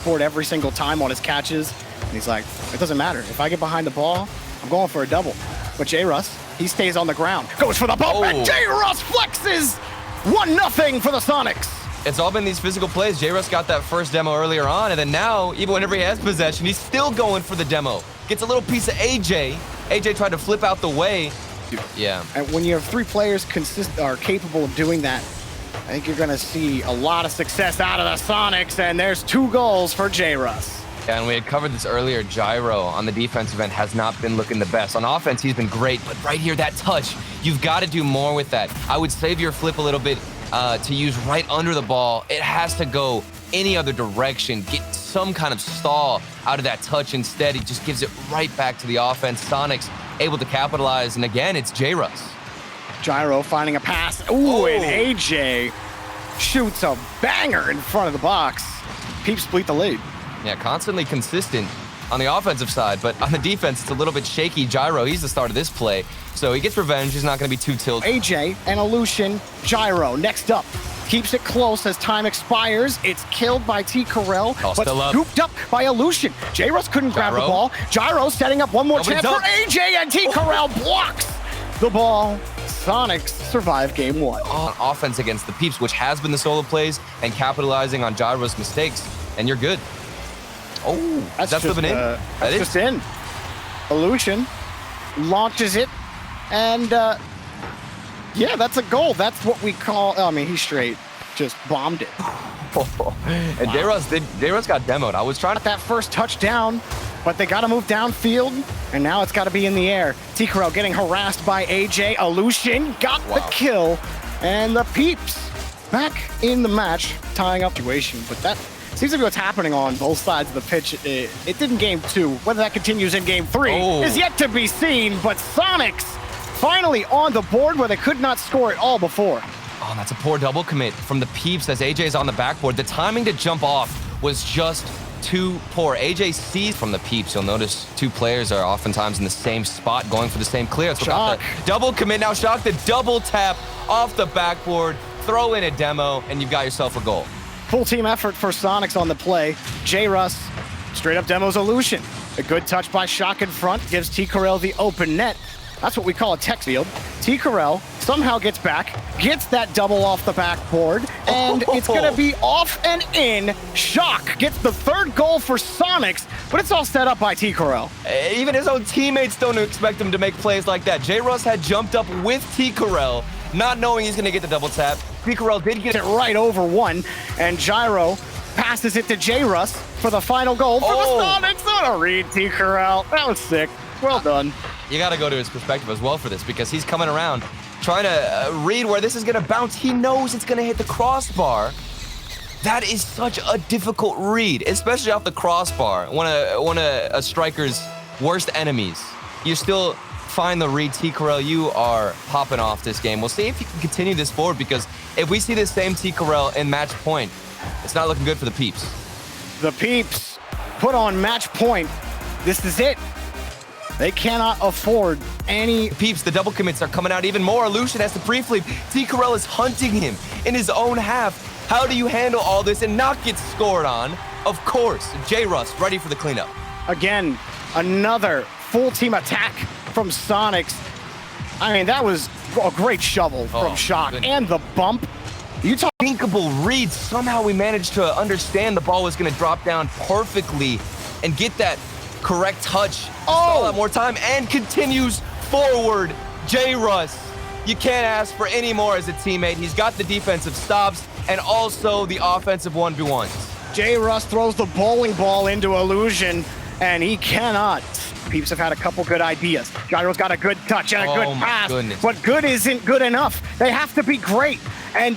backboard every single time on his catches. And he's like, it doesn't matter. If I get behind the ball, I'm going for a double. But J-Russ, he stays on the ground, goes for the bump, and J-Russ flexes 1-0 for the Soniqs. It's all been these physical plays. J-Russ got that first demo earlier on, and then now, even whenever he has possession, he's still going for the demo. Gets a little piece of AJ. AJ tried to flip out the way. Yeah. And when you have 3 players are capable of doing that, I think you're going to see a lot of success out of the Soniqs, and there's 2 goals for J-Russ. Yeah, and we had covered this earlier. Gyro on the defensive end has not been looking the best. On offense, he's been great, but right here, that touch, you've got to do more with that. I would save your flip a little bit to use right under the ball. It has to go any other direction. Get some kind of stall out of that touch instead. He just gives it right back to the offense. Soniqs able to capitalize, and again, it's J-Russ. Gyro finding a pass. Ooh, and AJ shoots a banger in front of the box. Peeps split the lead. Yeah, constantly consistent on the offensive side, but on the defense, it's a little bit shaky. Gyro, he's the start of this play, so he gets revenge. He's not going to be too tilted. AJ and Aleutian. Gyro next up. Keeps it close as time expires. It's killed by T. Carell, but scooped up by Aleutian. J-Russ couldn't grab the ball. Gyro setting up one more chance for AJ, and T. Carell blocks the ball. Soniqs survive game 1. On offense against the Peeps, which has been the solo plays, and capitalizing on Gyro's mistakes, and you're good. Oh, that's flipping in? That's just in. Aleutian launches it, and yeah, that's a goal. That's what we call, I mean, he straight just bombed it. And wow. J-Russ got demoed. I was trying to... That first touchdown, but they got to move downfield, and now it's got to be in the air. T-Carell getting harassed by AJ. Aleutian got the kill, and the Peeps back in the match, tying up situation, but that seems to be what's happening on both sides of the pitch. It did in game 2. Whether that continues in game 3 is yet to be seen, but Soniqs finally on the board where they could not score it all before. Oh, that's a poor double commit from the Peeps as AJ's on the backboard. The timing to jump off was just too poor. AJ sees from the Peeps. You'll notice 2 players are oftentimes in the same spot going for the same clear. So Shock. Double commit now. Shock the double tap off the backboard. Throw in a demo, and you've got yourself a goal. Full team effort for Soniqs on the play. J-Russ straight up demos Aleutian. A good touch by Shock in front gives T. Carell the open net. That's what we call a tech field. T. Carell somehow gets back, gets that double off the backboard, and it's gonna be off and in. Shock gets the 3rd goal for Soniqs, but it's all set up by T. Carell. Even his own teammates don't expect him to make plays like that. J-Russ had jumped up with T. Carell, not knowing he's gonna get the double tap. T. Carell did get it right over 1, and Gyro passes it to J-Russ for the final goal for the Soniqs. What a read, T. Carell. That was sick. Well done. You got to go to his perspective as well for this, because he's coming around trying to read where this is going to bounce. He knows it's going to hit the crossbar. That is such a difficult read, especially off the crossbar. One of a striker's worst enemies. You still find the read. T. Carell, you are popping off this game. We'll see if you can continue this forward, because if we see the same T. Carell in match point, it's not looking good for the Peeps. The Peeps put on match point. This is it. They cannot afford any... Peeps, the double commits are coming out even more. Aleutian has to pre-flip. T. Carell is hunting him in his own half. How do you handle all this and not get scored on? Of course, J-Russ ready for the cleanup. Again, another full team attack from Soniqs. I mean, that was a great shovel from Shock. And the bump. Unthinkable read. Somehow we managed to understand the ball was going to drop down perfectly and get that correct touch. Stall out more time and continues forward. J-Russ, you can't ask for any more as a teammate. He's got the defensive stops and also the offensive 1v1s. J-Russ throws the bowling ball into Aleutian, and he cannot. Peeps have had a couple good ideas. Gyro's got a good touch and a good pass, but good isn't good enough. They have to be great. And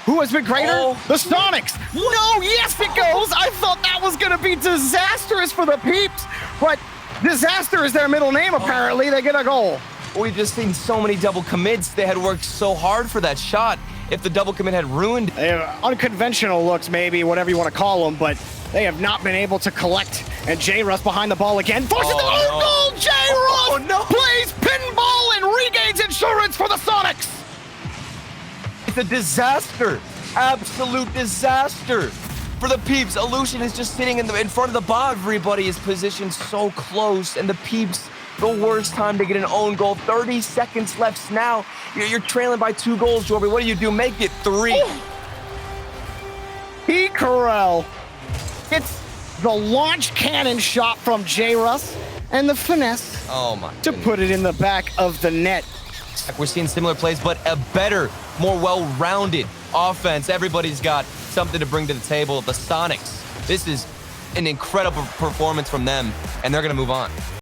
who has been greater? The Soniqs. No, yes it goes. I thought that was gonna be disastrous for the Peeps, but disaster is their middle name apparently. They get a goal. We've just seen so many double commits. They had worked so hard for that shot. If the double commit had ruined... They have unconventional looks, maybe, whatever you want to call them, but they have not been able to collect. And J-Russ behind the ball again. Forces the goal! J-Russ plays pinball and regains insurance for the Soniqs. It's a disaster. Absolute disaster. for the Peeps. Illusion is just sitting in front of the bomb. Everybody is positioned so close, and the Peeps, the worst time to get an own goal. 30 seconds left now. You're trailing by 2 goals, Jorby. What do? Make it 3. Carell gets the launch cannon shot from J-Russ and the finesse to put it in the back of the net. We're seeing similar plays, but a better, more well-rounded offense. Everybody's got something to bring to the table. The Soniqs, this is an incredible performance from them, and they're going to move on.